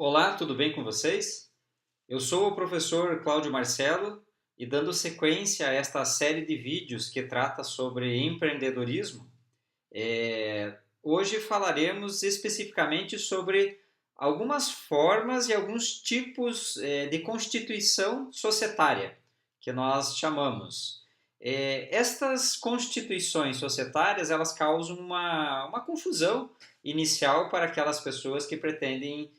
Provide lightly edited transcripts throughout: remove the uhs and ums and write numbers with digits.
Olá, tudo bem com vocês? Eu sou o professor Cláudio Marcelo e dando sequência a esta série de vídeos que trata sobre empreendedorismo, hoje falaremos especificamente sobre algumas formas e alguns tipos de constituição societária, que nós chamamos. Estas constituições societárias, elas causam uma confusão inicial para aquelas pessoas que pretendem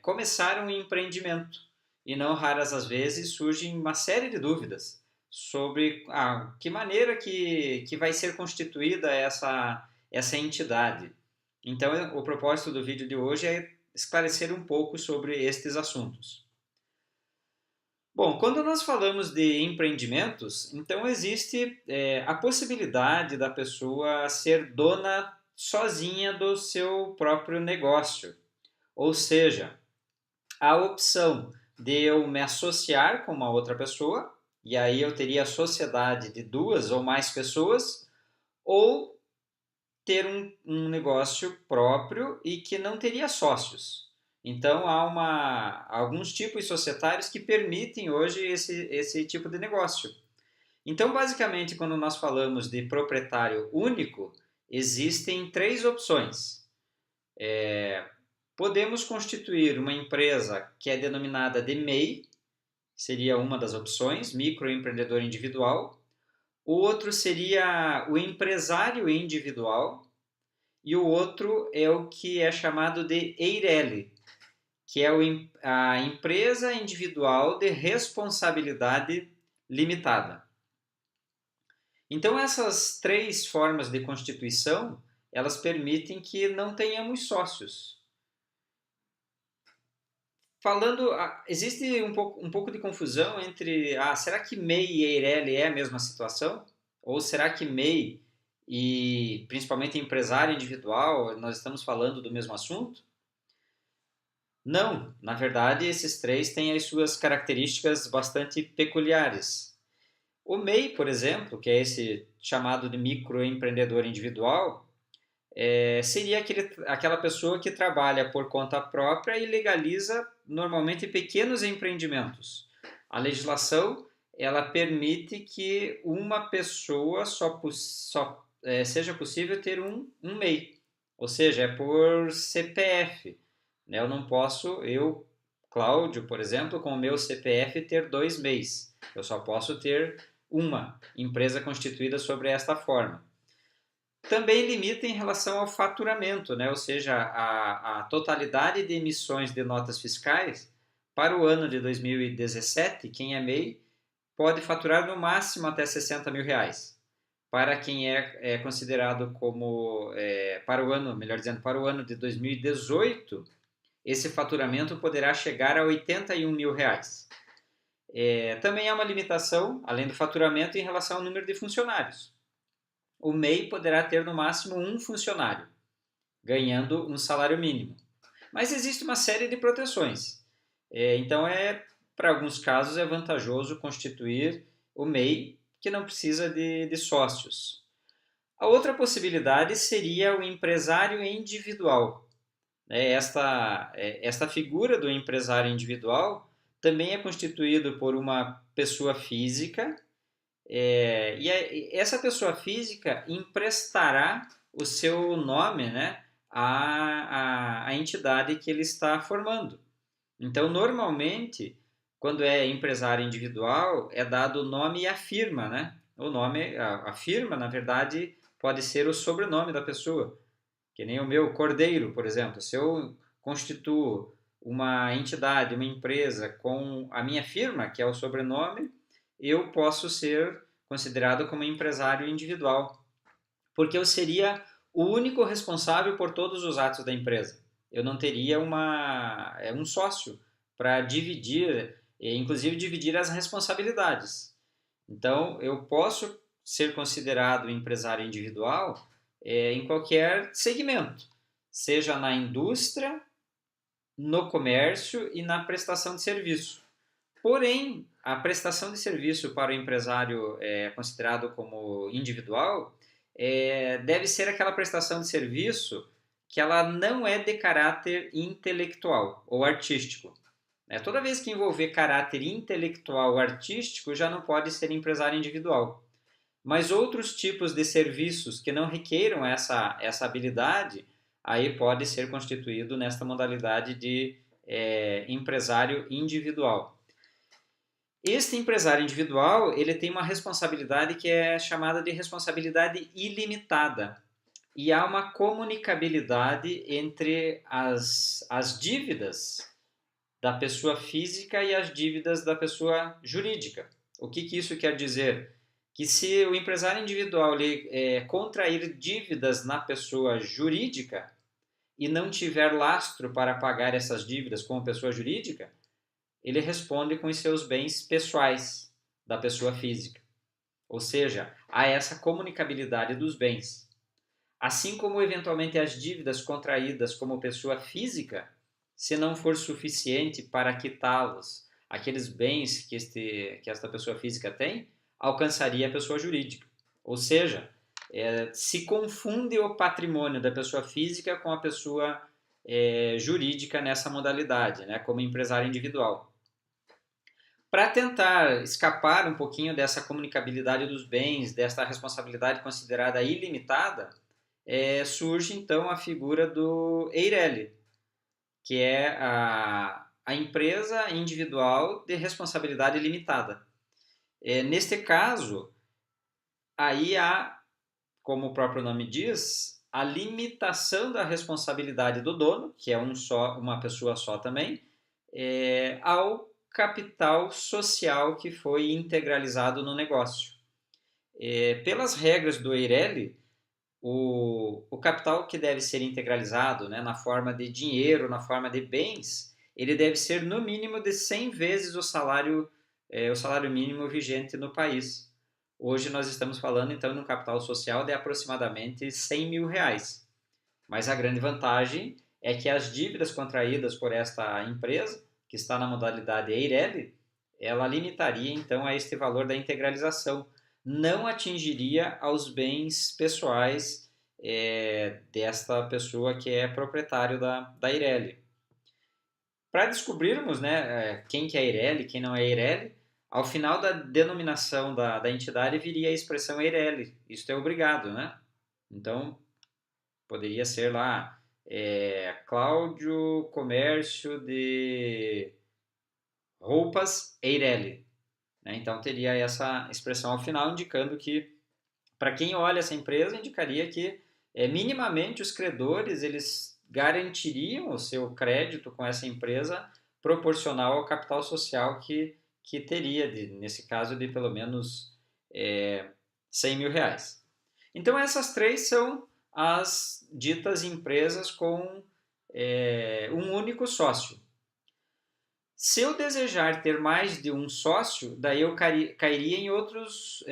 começar um empreendimento. E não raras as vezes surgem uma série de dúvidas sobre que maneira que vai ser constituída essa entidade. Então, o propósito do vídeo de hoje é esclarecer um pouco sobre estes assuntos. Bom, quando nós falamos de empreendimentos, então existe a possibilidade da pessoa ser dona sozinha do seu próprio negócio. Ou seja, a opção de eu me associar com uma outra pessoa, e aí eu teria a sociedade de duas ou mais pessoas, ou ter um negócio próprio e que não teria sócios. Então, alguns tipos societários que permitem hoje esse tipo de negócio. Então, basicamente, quando nós falamos de proprietário único, existem três opções. Podemos constituir uma empresa que é denominada de MEI, seria uma das opções, microempreendedor individual. O outro seria o empresário individual e o outro é o que é chamado de EIRELI, que é a empresa individual de responsabilidade limitada. Então essas três formas de constituição, elas permitem que não tenhamos sócios. Existe um pouco de confusão entre, será que MEI e EIRELI é a mesma situação? Ou será que MEI e principalmente empresário individual, nós estamos falando do mesmo assunto? Não, na verdade esses três têm as suas características bastante peculiares. O MEI, por exemplo, que é esse chamado de microempreendedor individual, seria aquela pessoa que trabalha por conta própria e legaliza normalmente pequenos empreendimentos. A legislação ela permite que uma pessoa seja possível ter um MEI, ou seja, é por CPF. Né? Eu não posso, Cláudio, por exemplo, com o meu CPF ter dois MEIs. Eu só posso ter uma empresa constituída sobre esta forma. Também limita em relação ao faturamento, né? Ou seja, a totalidade de emissões de notas fiscais para o ano de 2017, quem é MEI pode faturar no máximo até R$ 60.000. Para quem é considerado como, para o ano, melhor dizendo, para o ano de 2018, esse faturamento poderá chegar a R$ 81.000. Também há uma limitação, além do faturamento, em relação ao número de funcionários. O MEI poderá ter no máximo um funcionário, ganhando um salário mínimo. Mas existe uma série de proteções. Então, para alguns casos, é vantajoso constituir o MEI, que não precisa de sócios. A outra possibilidade seria o empresário individual. Esta figura do empresário individual também é constituído por uma pessoa física, essa pessoa física emprestará o seu nome, né, à entidade que ele está formando. Então, normalmente, quando é empresário individual, é dado o nome e a firma, né? O nome, a firma, na verdade, pode ser o sobrenome da pessoa. Que nem o meu Cordeiro, por exemplo. Se eu constituo uma entidade, uma empresa com a minha firma, que é o sobrenome, eu posso ser considerado como empresário individual, porque eu seria o único responsável por todos os atos da empresa. Eu não teria um sócio para dividir, inclusive dividir as responsabilidades. Então, eu posso ser considerado empresário individual em qualquer segmento, seja na indústria, no comércio e na prestação de serviço. Porém, a prestação de serviço para o empresário considerado como individual deve ser aquela prestação de serviço que ela não é de caráter intelectual ou artístico. Toda vez que envolver caráter intelectual ou artístico, já não pode ser empresário individual. Mas outros tipos de serviços que não requeiram essa habilidade, aí pode ser constituído nesta modalidade de empresário individual. Este empresário individual, ele tem uma responsabilidade que é chamada de responsabilidade ilimitada. E há uma comunicabilidade entre as dívidas da pessoa física e as dívidas da pessoa jurídica. O que isso quer dizer? Que se o empresário individual contrair dívidas na pessoa jurídica e não tiver lastro para pagar essas dívidas como pessoa jurídica, ele responde com os seus bens pessoais da pessoa física. Ou seja, há essa comunicabilidade dos bens. Assim como, eventualmente, as dívidas contraídas como pessoa física, se não for suficiente para quitá-los, aqueles bens que esta pessoa física tem, alcançaria a pessoa jurídica. Ou seja, se confunde o patrimônio da pessoa física com a pessoa jurídica nessa modalidade, como empresário individual. Para tentar escapar um pouquinho dessa comunicabilidade dos bens, dessa responsabilidade considerada ilimitada, surge então a figura do EIRELI, que é a empresa individual de responsabilidade limitada. Neste caso, aí há, como o próprio nome diz, a limitação da responsabilidade do dono, que é uma pessoa só também, ao capital social que foi integralizado no negócio. Pelas regras do EIRELI, o capital que deve ser integralizado, na forma de dinheiro, na forma de bens, ele deve ser no mínimo de 100 vezes o salário mínimo vigente no país. Hoje nós estamos falando então de um capital social de aproximadamente 100 mil reais. Mas a grande vantagem é que as dívidas contraídas por esta empresa, que está na modalidade EIRELI, ela limitaria então a este valor da integralização, não atingiria aos bens pessoais desta pessoa que é proprietário da EIRELI. Para descobrirmos quem que é EIRELI, quem não é EIRELI, ao final da denominação da entidade viria a expressão EIRELI. Isso é obrigado, Então, poderia ser lá Cláudio Comércio de Roupas EIRELI. Então, teria essa expressão ao final, indicando que, para quem olha essa empresa, indicaria que minimamente os credores eles garantiriam o seu crédito com essa empresa proporcional ao capital social que teria, nesse caso, de pelo menos 100 mil reais. Então, essas três são as ditas empresas com um único sócio. Se eu desejar ter mais de um sócio, daí eu cairia em outros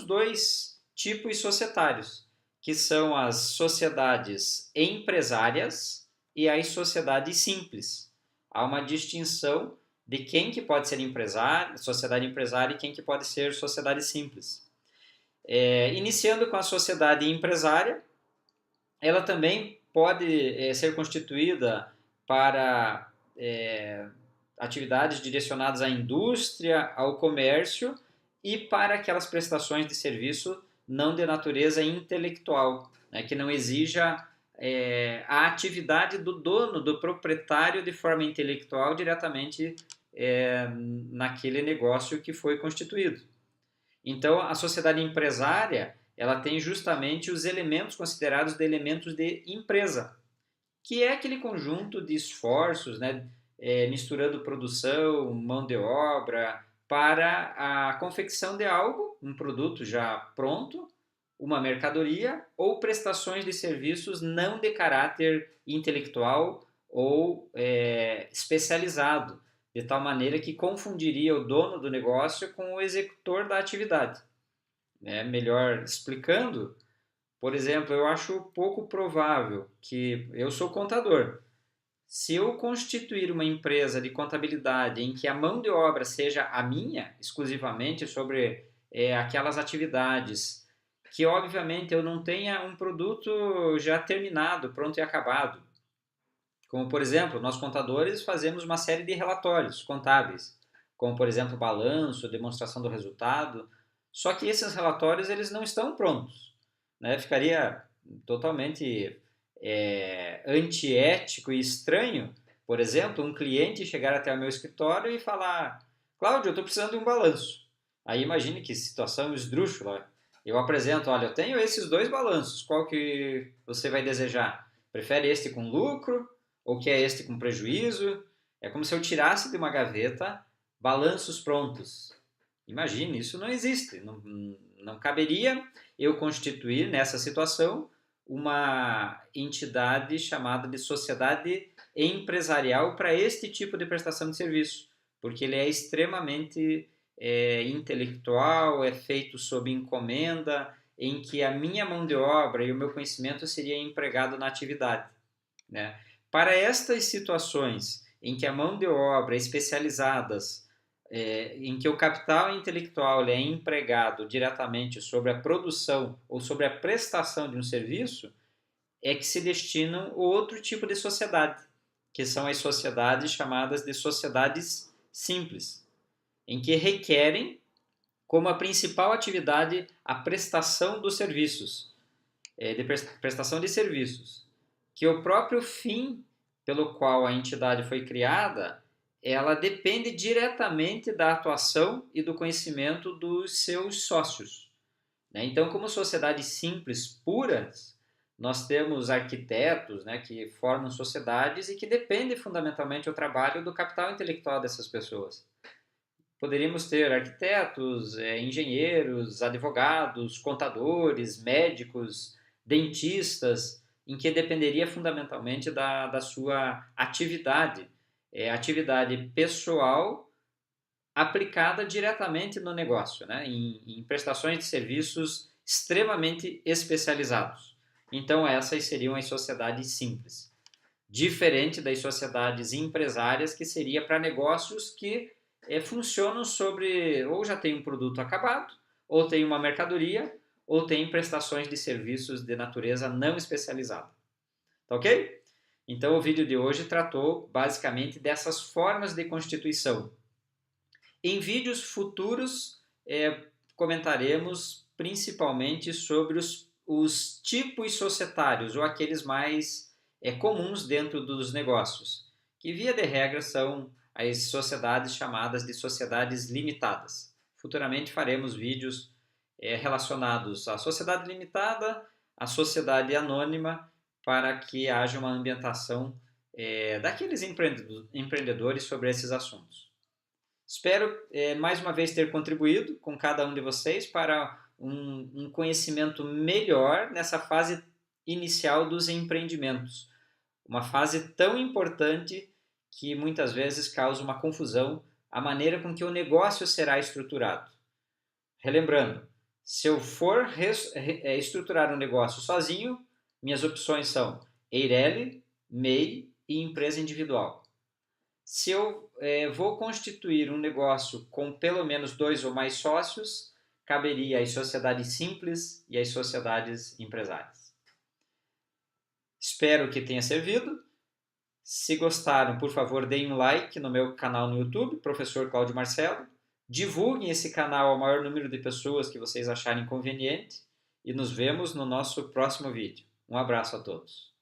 dois tipos societários, que são as sociedades empresárias e as sociedades simples. Há uma distinção de quem que pode ser sociedade empresária e quem que pode ser sociedade simples. Iniciando com a sociedade empresária, ela também pode ser constituída para atividades direcionadas à indústria, ao comércio e para aquelas prestações de serviço não de natureza intelectual, que não exija a atividade do dono, do proprietário de forma intelectual diretamente naquele negócio que foi constituído. Então, a sociedade empresária ela tem justamente os elementos considerados de elementos de empresa, que é aquele conjunto de esforços, misturando produção, mão de obra, para a confecção de algo, um produto já pronto, uma mercadoria ou prestações de serviços não de caráter intelectual ou especializado, de tal maneira que confundiria o dono do negócio com o executor da atividade. Melhor explicando, por exemplo, eu acho pouco provável que eu sou contador. Se eu constituir uma empresa de contabilidade em que a mão de obra seja a minha, exclusivamente sobre aquelas atividades que obviamente eu não tenha um produto já terminado, pronto e acabado. Como, por exemplo, nós contadores fazemos uma série de relatórios contábeis, como, por exemplo, balanço, demonstração do resultado. Só que esses relatórios eles não estão prontos, né? Ficaria totalmente antiético e estranho, por exemplo, um cliente chegar até o meu escritório e falar: Cláudio, eu estou precisando de um balanço. Aí imagine que situação esdrúxula. Eu apresento: olha, eu tenho esses dois balanços, qual que você vai desejar? Prefere este com lucro ou que é este com prejuízo? É como se eu tirasse de uma gaveta balanços prontos. Imagine, isso não existe. Não caberia eu constituir nessa situação uma entidade chamada de sociedade empresarial para este tipo de prestação de serviço, porque ele é extremamente intelectual, é feito sob encomenda, em que a minha mão de obra e o meu conhecimento seria empregado na atividade, né? Para estas situações em que a mão de obra especializadas, em que o capital intelectual é empregado diretamente sobre a produção ou sobre a prestação de um serviço, é que se destinam outro tipo de sociedade, que são as sociedades chamadas de sociedades simples, em que requerem como a principal atividade a prestação dos serviços, de prestação de serviços, que o próprio fim pelo qual a entidade foi criada, ela depende diretamente da atuação e do conhecimento dos seus sócios, né? Então, como sociedades simples, puras, nós temos arquitetos, né, que formam sociedades e que dependem fundamentalmente do trabalho do capital intelectual dessas pessoas. Poderíamos ter arquitetos, engenheiros, advogados, contadores, médicos, dentistas, em que dependeria fundamentalmente da sua atividade, atividade pessoal aplicada diretamente no negócio, né? Em prestações de serviços extremamente especializados. Então, essas seriam as sociedades simples. Diferente das sociedades empresárias, que seria para negócios que funcionam sobre, ou já tem um produto acabado, ou tem uma mercadoria, ou tem prestações de serviços de natureza não especializada. Tá ok? Então o vídeo de hoje tratou basicamente dessas formas de constituição. Em vídeos futuros comentaremos principalmente sobre os tipos societários, ou aqueles mais comuns dentro dos negócios, que via de regra são as sociedades chamadas de sociedades limitadas. Futuramente faremos vídeos relacionados à sociedade limitada, à sociedade anônima, para que haja uma ambientação daqueles empreendedores sobre esses assuntos. Espero mais uma vez ter contribuído com cada um de vocês para um conhecimento melhor nessa fase inicial dos empreendimentos. Uma fase tão importante que muitas vezes causa uma confusão a maneira com que o negócio será estruturado. Relembrando, se eu for estruturar um negócio sozinho, minhas opções são Eireli, MEI e empresa individual. Se eu vou constituir um negócio com pelo menos 2 ou mais sócios, caberia as sociedades simples e as sociedades empresárias. Espero que tenha servido. Se gostaram, por favor, deem um like no meu canal no YouTube, Professor Cláudio Marcelo. Divulguem esse canal ao maior número de pessoas que vocês acharem conveniente e nos vemos no nosso próximo vídeo. Um abraço a todos.